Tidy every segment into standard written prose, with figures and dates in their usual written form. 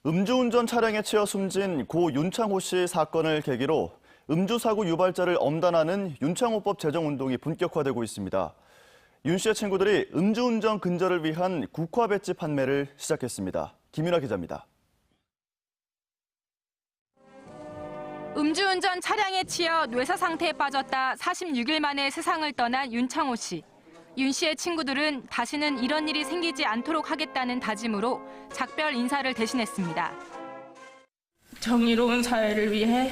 음주운전 차량에 치여 숨진 고 윤창호 씨 사건을 계기로 음주사고 유발자를 엄단하는 윤창호법 제정운동이 본격화되고 있습니다. 윤 씨의 친구들이 음주운전 근절을 위한 국화 배지 판매를 시작했습니다. 김윤아 기자입니다. 음주운전 차량에 치여 뇌사 상태에 빠졌다 46일 만에 세상을 떠난 윤창호 씨. 윤 씨의 친구들은 다시는 이런 일이 생기지 않도록 하겠다는 다짐으로 작별 인사를 대신했습니다. 정의로운 사회를 위해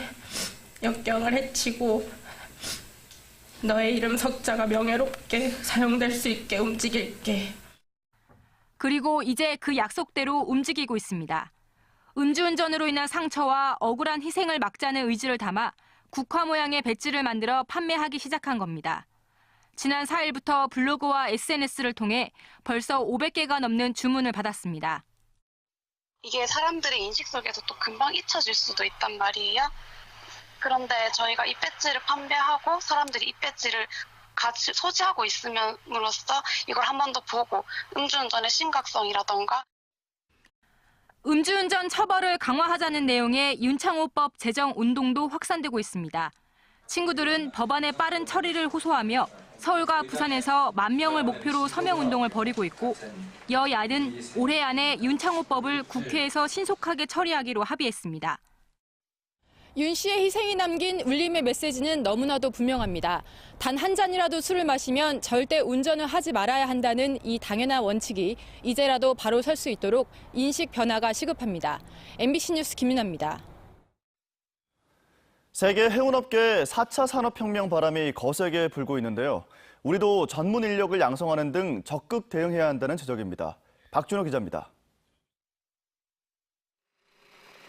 역경을 헤치고 너의 이름 석자가 명예롭게 사용될 수 있게 움직일게. 그리고 이제 그 약속대로 움직이고 있습니다. 음주운전으로 인한 상처와 억울한 희생을 막자는 의지를 담아 국화 모양의 배지를 만들어 판매하기 시작한 겁니다. 지난 4일부터 블로그와 SNS를 통해 벌써 500개가 넘는 주문을 받았습니다. 이게 사람들의 인식 속에서 또 금방 잊혀질 수도 있단 말이에요. 그런데 저희가 이 배지를 판매하고 사람들이 이 배지를 같이 소지하고 있음으로써 이걸 한 번 더 보고 음주운전의 심각성이라던가 음주운전 처벌을 강화하자는 내용의 윤창호법 제정 운동도 확산되고 있습니다. 친구들은 법안의 빠른 처리를 호소하며 서울과 부산에서 10,000명을 목표로 서명운동을 벌이고 있고 여야는 올해 안에 윤창호법을 국회에서 신속하게 처리하기로 합의했습니다. 윤 씨의 희생이 남긴 울림의 메시지는 너무나도 분명합니다. 단 한 잔이라도 술을 마시면 절대 운전을 하지 말아야 한다는 이 당연한 원칙이 이제라도 바로 설 수 있도록 인식 변화가 시급합니다. MBC 뉴스 김윤아입니다. 세계 해운업계 4차 산업혁명 바람이 거세게 불고 있는데요. 우리도 전문 인력을 양성하는 등 적극 대응해야 한다는 지적입니다. 박준호 기자입니다.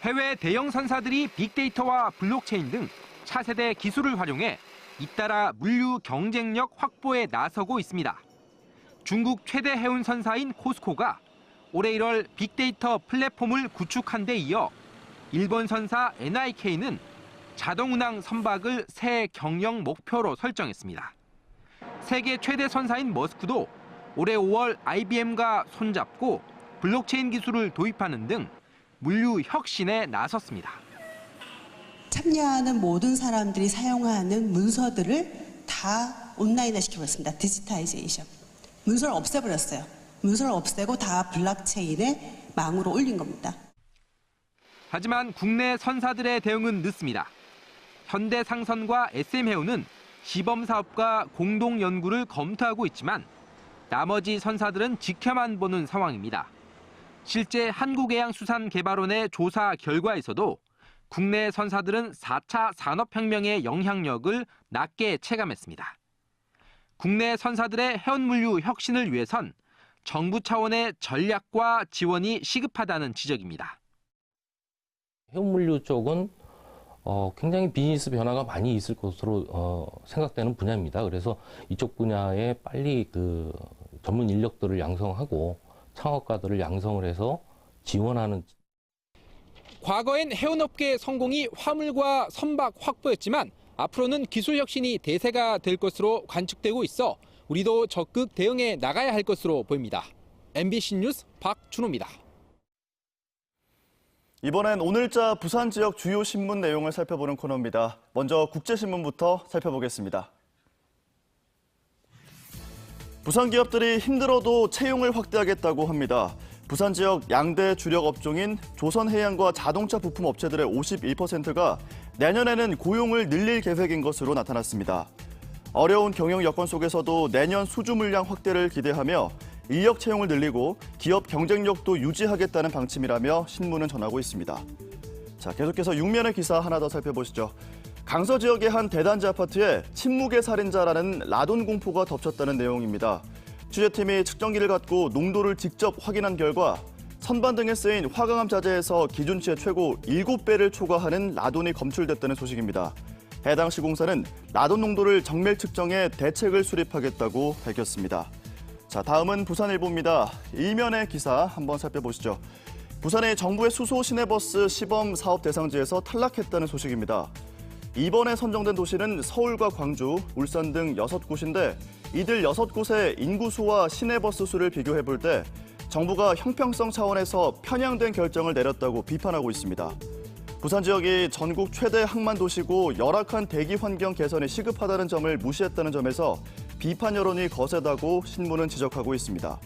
해외 대형 선사들이 빅데이터와 블록체인 등 차세대 기술을 활용해 잇따라 물류 경쟁력 확보에 나서고 있습니다. 중국 최대 해운 선사인 코스코가 올해 1월 빅데이터 플랫폼을 구축한 데 이어 일본 선사 NIK는 자동운항 선박을 새 경영 목표로 설정했습니다. 세계 최대 선사인 머스크도 올해 5월 IBM과 손잡고 블록체인 기술을 도입하는 등 물류 혁신에 나섰습니다. 참여하는 모든 사람들이 사용하는 문서들을 다 온라인화 시켜버렸습니다. 디지타이제이션. 문서를 없애버렸어요. 문서를 없애고 다 블록체인의 망으로 올린 겁니다. 하지만 국내 선사들의 대응은 늦습니다. 현대상선과 SM해운은 시범사업과 공동연구를 검토하고 있지만 나머지 선사들은 지켜만 보는 상황입니다. 실제 한국해양수산개발원의 조사 결과에서도 국내 선사들은 4차 산업혁명의 영향력을 낮게 체감했습니다. 국내 선사들의 해운물류 혁신을 위해선 정부 차원의 전략과 지원이 시급하다는 지적입니다. 해운물류 쪽은 굉장히 비즈니스 변화가 많이 있을 것으로 생각되는 분야입니다. 그래서 이쪽 분야에 빨리 그 전문 인력들을 양성하고 창업가들을 양성을 해서 지원하는. 과거엔 해운업계의 성공이 화물과 선박 확보였지만 앞으로는 기술 혁신이 대세가 될 것으로 관측되고 있어 우리도 적극 대응해 나가야 할 것으로 보입니다. MBC 뉴스 박준호입니다. 이번엔 오늘자 부산 지역 주요 신문 내용을 살펴보는 코너입니다. 먼저 국제신문부터 살펴보겠습니다. 부산 기업들이 힘들어도 채용을 확대하겠다고 합니다. 부산 지역 양대 주력 업종인 조선해양과 자동차 부품 업체들의 51%가 내년에는 고용을 늘릴 계획인 것으로 나타났습니다. 어려운 경영 여건 속에서도 내년 수주 물량 확대를 기대하며 인력 채용을 늘리고 기업 경쟁력도 유지하겠다는 방침이라며 신문은 전하고 있습니다. 자, 계속해서 6면의 기사 하나 더 살펴보시죠. 강서 지역의 한 대단지 아파트에 침묵의 살인자라는 라돈 공포가 덮쳤다는 내용입니다. 취재팀이 측정기를 갖고 농도를 직접 확인한 결과 선반 등에 쓰인 화강암 자재에서 기준치의 최고 7배를 초과하는 라돈이 검출됐다는 소식입니다. 해당 시공사는 라돈 농도를 정밀 측정해 대책을 수립하겠다고 밝혔습니다. 자, 다음은 부산일보입니다. 일면의 기사 한번 살펴보시죠. 부산이 정부의 수소 시내버스 시범 사업 대상지에서 탈락했다는 소식입니다. 이번에 선정된 도시는 서울과 광주, 울산 등 6곳인데 이들 6곳의 인구수와 시내버스 수를 비교해 볼 때 정부가 형평성 차원에서 편향된 결정을 내렸다고 비판하고 있습니다. 부산 지역이 전국 최대 항만 도시고 열악한 대기 환경 개선이 시급하다는 점을 무시했다는 점에서 비판 여론이 거세다고 신문은 지적하고 있습니다.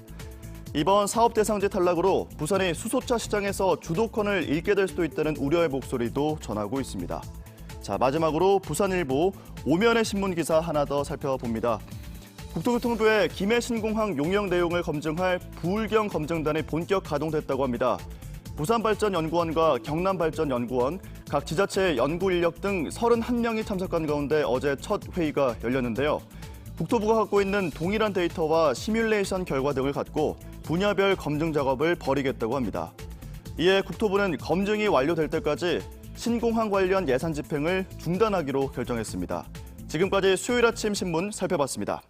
이번 사업 대상지 탈락으로 부산이 수소차 시장에서 주도권을 잃게 될 수도 있다는 우려의 목소리도 전하고 있습니다. 자, 마지막으로 부산일보 오면의 신문 기사 하나 더 살펴봅니다. 국토교통부의 김해 신공항 용역 내용을 검증할 부울경 검증단이 본격 가동됐다고 합니다. 부산발전연구원과 경남발전연구원, 각 지자체의 연구 인력 등 31명이 참석한 가운데 어제 첫 회의가 열렸는데요. 국토부가 갖고 있는 동일한 데이터와 시뮬레이션 결과 등을 갖고 분야별 검증 작업을 벌이겠다고 합니다. 이에 국토부는 검증이 완료될 때까지 신공항 관련 예산 집행을 중단하기로 결정했습니다. 지금까지 수요일 아침 신문 살펴봤습니다.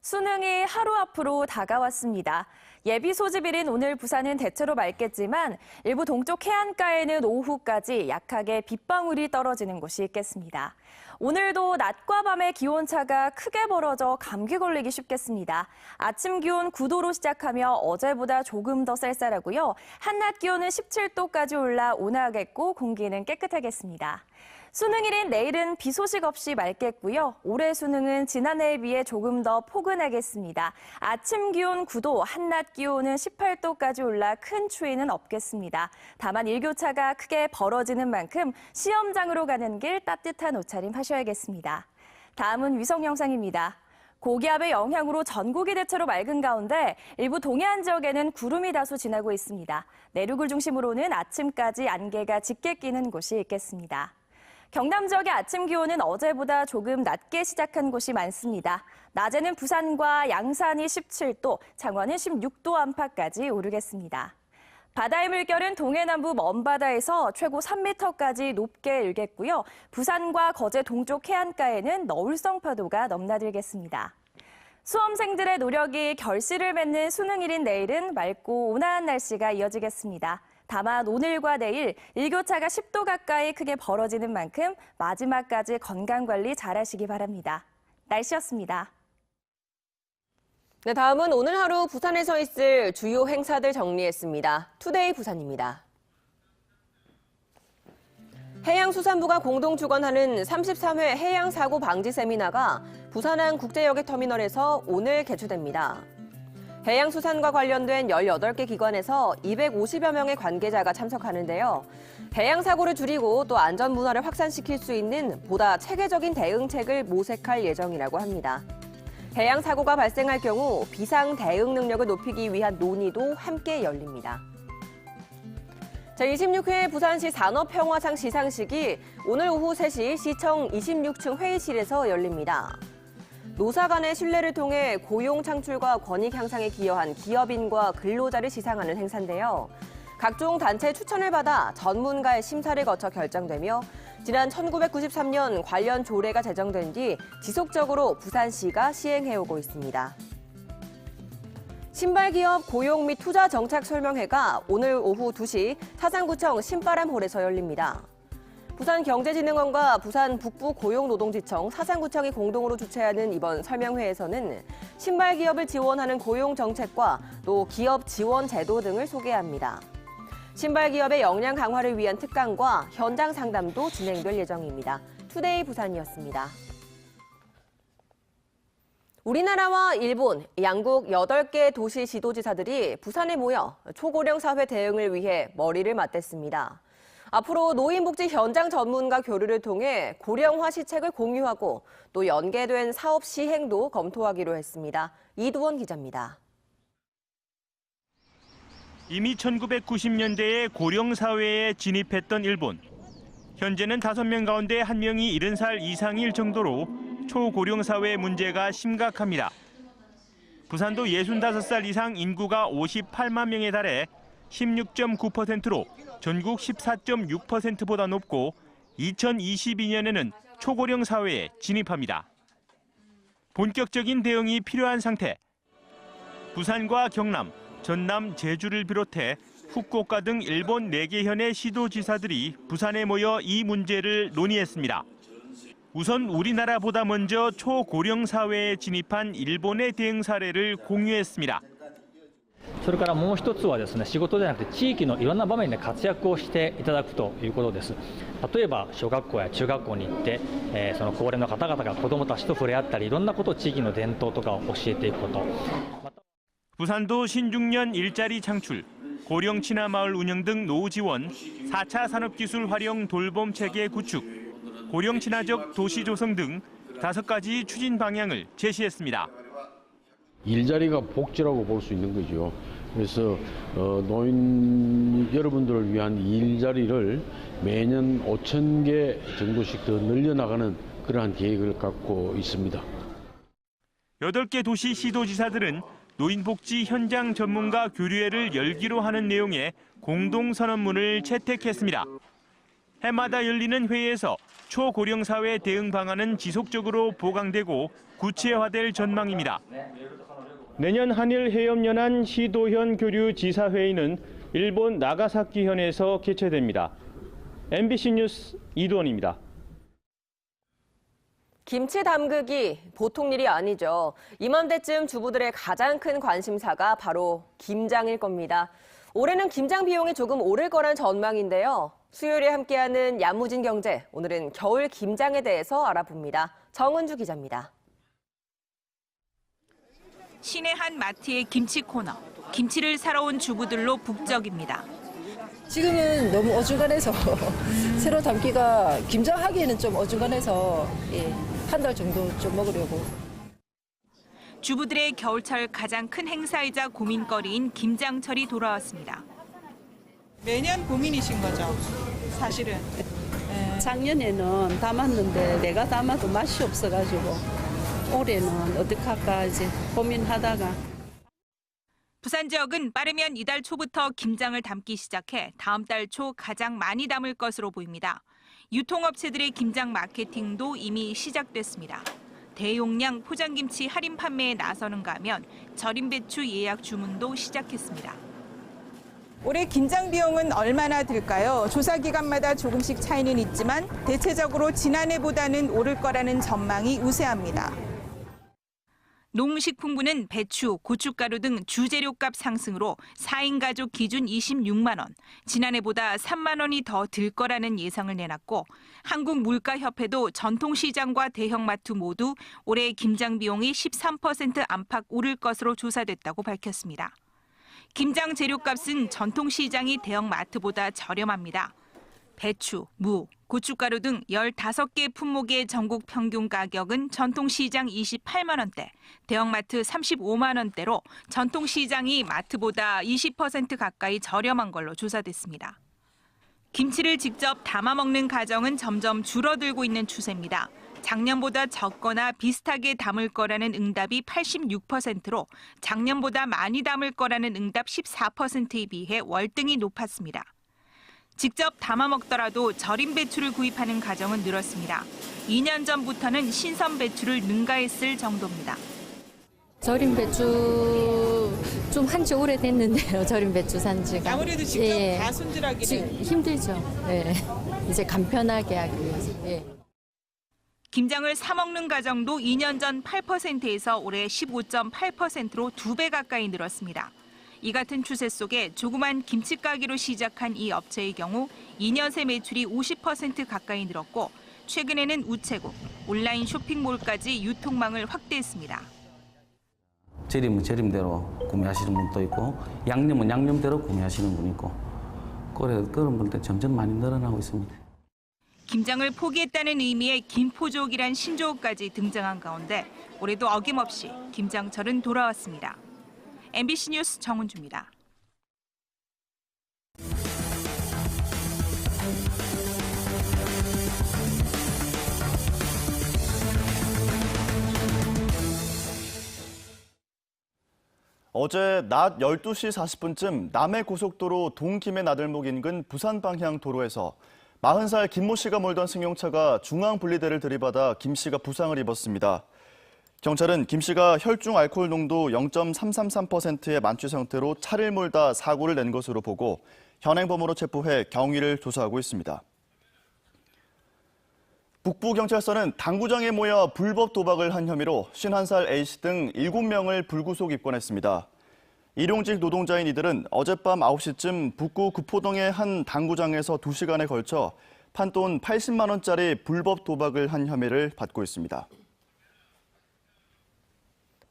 수능이 하루 앞으로 다가왔습니다. 예비 소집일인 오늘 부산은 대체로 맑겠지만 일부 동쪽 해안가에는 오후까지 약하게 빗방울이 떨어지는 곳이 있겠습니다. 오늘도 낮과 밤의 기온차가 크게 벌어져 감기 걸리기 쉽겠습니다. 아침 기온 9도로 시작하며 어제보다 조금 더 쌀쌀하고요. 한낮 기온은 17도까지 올라 온화하겠고 공기는 깨끗하겠습니다. 수능일인 내일은 비 소식 없이 맑겠고요. 올해 수능은 지난해에 비해 조금 더 포근하겠습니다. 아침 기온 9도, 한낮 기온은 18도까지 올라 큰 추위는 없겠습니다. 다만 일교차가 크게 벌어지는 만큼 시험장으로 가는 길 따뜻한 옷차림 하셔야겠습니다. 다음은 위성 영상입니다. 고기압의 영향으로 전국이 대체로 맑은 가운데 일부 동해안 지역에는 구름이 다소 지나고 있습니다. 내륙을 중심으로는 아침까지 안개가 짙게 끼는 곳이 있겠습니다. 경남 지역의 아침 기온은 어제보다 조금 낮게 시작한 곳이 많습니다. 낮에는 부산과 양산이 17도, 창원은 16도 안팎까지 오르겠습니다. 바다의 물결은 동해남부 먼바다에서 최고 3m까지 높게 일겠고요. 부산과 거제 동쪽 해안가에는 너울성 파도가 넘나들겠습니다. 수험생들의 노력이 결실을 맺는 수능일인 내일은 맑고 온화한 날씨가 이어지겠습니다. 다만 오늘과 내일 일교차가 10도 가까이 크게 벌어지는 만큼 마지막까지 건강관리 잘하시기 바랍니다. 날씨였습니다. 네, 다음은 오늘 하루 부산에서 있을 주요 행사들 정리했습니다. 투데이 부산입니다. 해양수산부가 공동 주관하는 33회 해양사고 방지 세미나가 부산항 국제여객터미널에서 오늘 개최됩니다. 해양수산과 관련된 18개 기관에서 250여 명의 관계자가 참석하는데요. 해양사고를 줄이고 또 안전문화를 확산시킬 수 있는 보다 체계적인 대응책을 모색할 예정이라고 합니다. 해양사고가 발생할 경우 비상 대응 능력을 높이기 위한 논의도 함께 열립니다. 제26회 부산시 산업평화상 시상식이 오늘 오후 3시 시청 26층 회의실에서 열립니다. 노사 간의 신뢰를 통해 고용 창출과 권익 향상에 기여한 기업인과 근로자를 시상하는 행사인데요. 각종 단체 추천을 받아 전문가의 심사를 거쳐 결정되며 지난 1993년 관련 조례가 제정된 뒤 지속적으로 부산시가 시행해오고 있습니다. 신발기업 고용 및 투자 정책 설명회가 오늘 오후 2시 사상구청 신바람홀에서 열립니다. 부산경제진흥원과 부산 북부고용노동지청, 사상구청이 공동으로 주최하는 이번 설명회에서는 신발기업을 지원하는 고용정책과 또 기업 지원 제도 등을 소개합니다. 신발기업의 역량 강화를 위한 특강과 현장 상담도 진행될 예정입니다. 투데이 부산이었습니다. 우리나라와 일본, 양국 8개 도시 지도지사들이 부산에 모여 초고령 사회 대응을 위해 머리를 맞댔습니다. 앞으로 노인복지 현장 전문가 교류를 통해 고령화 시책을 공유하고 또 연계된 사업 시행도 검토하기로 했습니다. 이두원 기자입니다. 이미 1990년대에 고령 사회에 진입했던 일본. 현재는 5명 가운데 1명이 70살 이상일 정도로 초고령 사회 문제가 심각합니다. 부산도 65살 이상 인구가 58만 명에 달해 16.9%로 전국 14.6%보다 높고 2022년에는 초고령 사회에 진입합니다. 본격적인 대응이 필요한 상태. 부산과 경남, 전남, 제주를 비롯해 후쿠오카 등 일본 4개 현의 시도지사들이 부산에 모여 이 문제를 논의했습니다. 우선 우리나라보다 먼저 초고령 사회에 진입한 일본의 대응 사례를 공유했습니다. それからもう一つはですね、仕事ではなくて地域のいろんな場面で活躍をしていただくということです。例えば小学校や中学校に行って、その高齢の方々が子どもたちと触れ合ったり、いろんなことを地域の伝統とかを教えていくこと。 부산도 신중년 일자리 창출, 고령 친화 마을 운영 등 노후 지원, 4차 산업기술 활용 돌봄 체계 구축, 고령 친화적 도시 조성 등 5가지 추진 방향을 제시했습니다. 일자리가 복지라고 볼 수 있는 거죠. 그래서 노인 여러분들을 위한 일자리를 매년 5,000개 정도씩 더 늘려나가는 그러한 계획을 갖고 있습니다. 8개 도시 시도지사들은 노인복지 현장 전문가 교류회를 열기로 하는 내용의 공동선언문을 채택했습니다. 해마다 열리는 회의에서 초고령 사회 대응 방안은 지속적으로 보강되고 구체화될 전망입니다. 내년 한일 해협연안 시도현 교류 지사회의는 일본 나가사키현에서 개최됩니다. MBC 뉴스 이두원입니다. 김치 담그기 보통 일이 아니죠. 이맘때쯤 주부들의 가장 큰 관심사가 바로 김장일 겁니다. 올해는 김장 비용이 조금 오를 거란 전망인데요. 수요일에 함께하는 야무진 경제, 오늘은 겨울 김장에 대해서 알아봅니다. 정은주 기자입니다. 시내 한 마트의 김치 코너. 김치를 사러 온 주부들로 북적입니다. 지금은 너무 어중간해서 새로 담기가 김장하기에는 좀 어중간해서 한 달 정도 좀 먹으려고. 주부들의 겨울철 가장 큰 행사이자 고민거리인 김장철이 돌아왔습니다. 매년 고민이신 거죠, 사실은. 작년에는 담았는데 내가 담아도 맛이 없어가지고 올해는 어떻게 할까 이제 고민하다가. 부산 지역은 빠르면 이달 초부터 김장을 담기 시작해 다음 달 초 가장 많이 담을 것으로 보입니다. 유통업체들의 김장 마케팅도 이미 시작됐습니다. 대용량 포장김치 할인 판매에 나서는가 하면 절임 배추 예약 주문도 시작했습니다. 올해 김장 비용은 얼마나 들까요? 조사 기간마다 조금씩 차이는 있지만 대체적으로 지난해보다는 오를 거라는 전망이 우세합니다. 농식품부는 배추, 고춧가루 등 주재료값 상승으로 4인 가족 기준 26만 원, 지난해보다 3만 원이 더 들 거라는 예상을 내놨고 한국물가협회도 전통시장과 대형마트 모두 올해 김장 비용이 13% 안팎 오를 것으로 조사됐다고 밝혔습니다. 김장 재료값은 전통시장이 대형마트보다 저렴합니다. 배추, 무, 고춧가루 등 15개 품목의 전국 평균 가격은 전통시장 28만 원대, 대형마트 35만 원대로 전통시장이 마트보다 20% 가까이 저렴한 걸로 조사됐습니다. 김치를 직접 담아 먹는 가정은 점점 줄어들고 있는 추세입니다. 작년보다 적거나 비슷하게 담을 거라는 응답이 86%로 작년보다 많이 담을 거라는 응답 14%에 비해 월등히 높았습니다. 직접 담아 먹더라도 절임 배추를 구입하는 가정은 늘었습니다. 2년 전부터는 신선 배추를 능가했을 정도입니다. 절임 배추 좀 한지 오래됐는데요. 절임 배추 산 지가. 아무래도 직접 다 손질하기는 힘들죠. 네. 이제 간편하게 하기 위해서. 예. 김장을 사 먹는 가정도 2년 전 8%에서 올해 15.8%로 2배 가까이 늘었습니다. 이 같은 추세 속에 조그만 김치 가게로 시작한 이 업체의 경우 2년 새 매출이 50% 가까이 늘었고 최근에는 우체국, 온라인 쇼핑몰까지 유통망을 확대했습니다. 절임은 절임대로 구매하시는 분도 있고 양념은 양념대로 구매하시는 분이 있고 그런 분들 점점 많이 늘어나고 있습니다. 김장을 포기했다는 의미의 김포족이란 신조어까지 등장한 가운데 올해도 어김없이 김장철은 돌아왔습니다. MBC 뉴스 정은주입니다. 어제 낮 12시 40분쯤 남해고속도로 동김해 나들목 인근 부산 방향 도로에서 40살 김모 씨가 몰던 승용차가 중앙분리대를 들이받아 김 씨가 부상을 입었습니다. 경찰은 김 씨가 혈중 알코올 농도 0.333%의 만취 상태로 차를 몰다 사고를 낸 것으로 보고 현행범으로 체포해 경위를 조사하고 있습니다. 북부경찰서는 당구장에 모여 불법 도박을 한 혐의로 51살 A씨 등 7명을 불구속 입건했습니다. 일용직 노동자인 이들은 어젯밤 9시쯤 북구 구포동의 한 당구장에서 2시간에 걸쳐 판돈 80만 원짜리 불법 도박을 한 혐의를 받고 있습니다.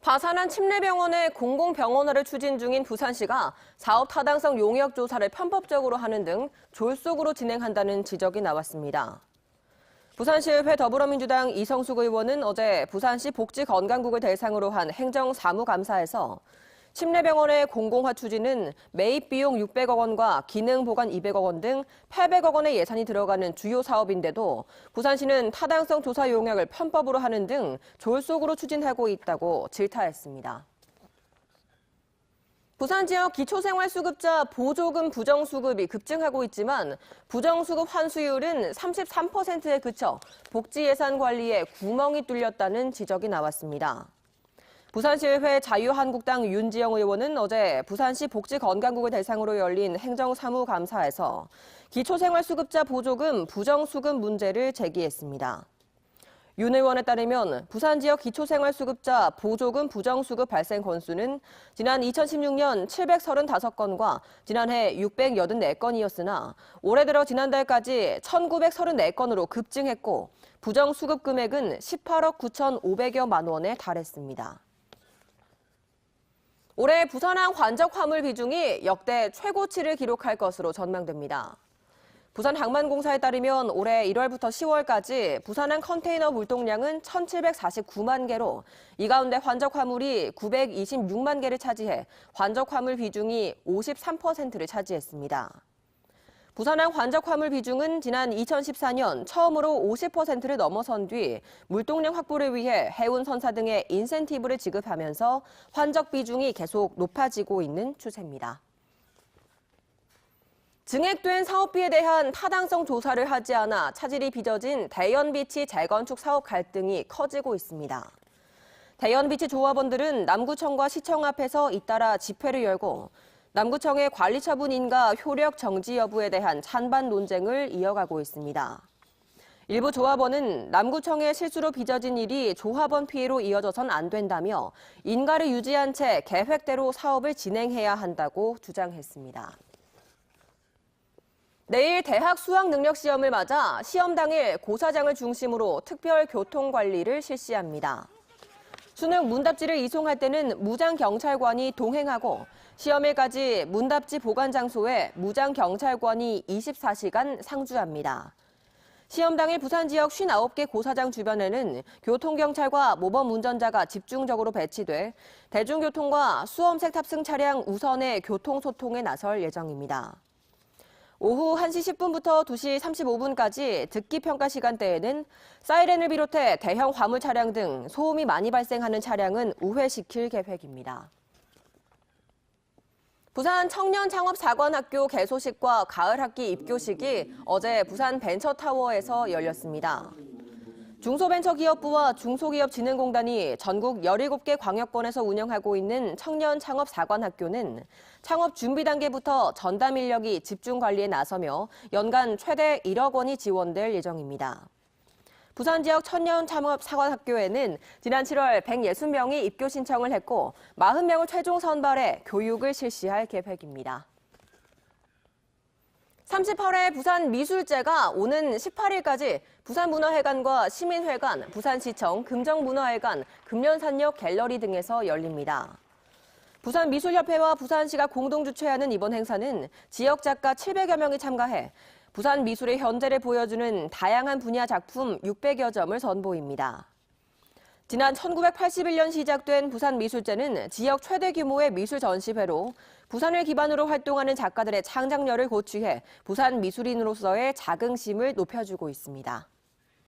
파산한 침례병원의 공공병원화를 추진 중인 부산시가 사업 타당성 용역 조사를 편법적으로 하는 등 졸속으로 진행한다는 지적이 나왔습니다. 부산시의회 더불어민주당 이성숙 의원은 어제 부산시 복지건강국을 대상으로 한 행정사무감사에서 침례병원의 공공화 추진은 매입 비용 600억 원과 기능 보관 200억 원 등 800억 원의 예산이 들어가는 주요 사업인데도 부산시는 타당성 조사 용역을 편법으로 하는 등 졸속으로 추진하고 있다고 질타했습니다. 부산 지역 기초생활수급자 보조금 부정수급이 급증하고 있지만 부정수급 환수율은 33%에 그쳐 복지예산 관리에 구멍이 뚫렸다는 지적이 나왔습니다. 부산시의회 자유한국당 윤지영 의원은 어제 부산시 복지건강국을 대상으로 열린 행정사무감사에서 기초생활수급자 보조금 부정수급 문제를 제기했습니다. 윤 의원에 따르면 부산 지역 기초생활수급자 보조금 부정수급 발생 건수는 지난 2016년 735건과 지난해 684건이었으나 올해 들어 지난달까지 1934건으로 급증했고 부정수급 금액은 18억 9,500여만 원에 달했습니다. 올해 부산항 관적 화물 비중이 역대 최고치를 기록할 것으로 전망됩니다. 부산항만공사에 따르면 올해 1월부터 10월까지 부산항 컨테이너 물동량은 1,749만 개로 이 가운데 환적 화물이 926만 개를 차지해 환적 화물 비중이 53%를 차지했습니다. 부산항 환적 화물 비중은 지난 2014년 처음으로 50%를 넘어선 뒤 물동량 확보를 위해 해운 선사 등의 인센티브를 지급하면서 환적 비중이 계속 높아지고 있는 추세입니다. 증액된 사업비에 대한 타당성 조사를 하지 않아 차질이 빚어진 대연비치 재건축 사업 갈등이 커지고 있습니다. 대연비치 조합원들은 남구청과 시청 앞에서 잇따라 집회를 열고 남구청의 관리 처분 인가 효력 정지 여부에 대한 찬반 논쟁을 이어가고 있습니다. 일부 조합원은 남구청의 실수로 빚어진 일이 조합원 피해로 이어져선 안 된다며 인가를 유지한 채 계획대로 사업을 진행해야 한다고 주장했습니다. 내일 대학 수학능력시험을 맞아 시험 당일 고사장을 중심으로 특별 교통관리를 실시합니다. 수능 문답지를 이송할 때는 무장경찰관이 동행하고 시험일까지 문답지 보관 장소에 무장경찰관이 24시간 상주합니다. 시험 당일 부산 지역 59개 고사장 주변에는 교통경찰과 모범운전자가 집중적으로 배치돼 대중교통과 수험생 탑승 차량 우선의 교통소통에 나설 예정입니다. 오후 1시 10분부터 2시 35분까지 듣기평가 시간대에는 사이렌을 비롯해 대형 화물 차량 등 소음이 많이 발생하는 차량은 우회시킬 계획입니다. 부산 청년창업사관학교 개소식과 가을학기 입교식이 어제 부산 벤처타워에서 열렸습니다. 중소벤처기업부와 중소기업진흥공단이 전국 17개 광역권에서 운영하고 있는 청년창업사관학교는 창업 준비 단계부터 전담 인력이 집중 관리에 나서며 연간 최대 1억 원이 지원될 예정입니다. 부산 지역 청년창업사관학교에는 지난 7월 160명이 입교 신청을 했고 40명을 최종 선발해 교육을 실시할 계획입니다. 38회 부산미술제가 오는 18일까지 부산문화회관과 시민회관, 부산시청, 금정문화회관, 금련산역 갤러리 등에서 열립니다. 부산미술협회와 부산시가 공동 주최하는 이번 행사는 지역 작가 700여 명이 참가해 부산 미술의 현재를 보여주는 다양한 분야 작품 600여 점을 선보입니다. 지난 1981년 시작된 부산미술제는 지역 최대 규모의 미술 전시회로 부산을 기반으로 활동하는 작가들의 창작력을 고취해 부산 미술인으로서의 자긍심을 높여주고 있습니다.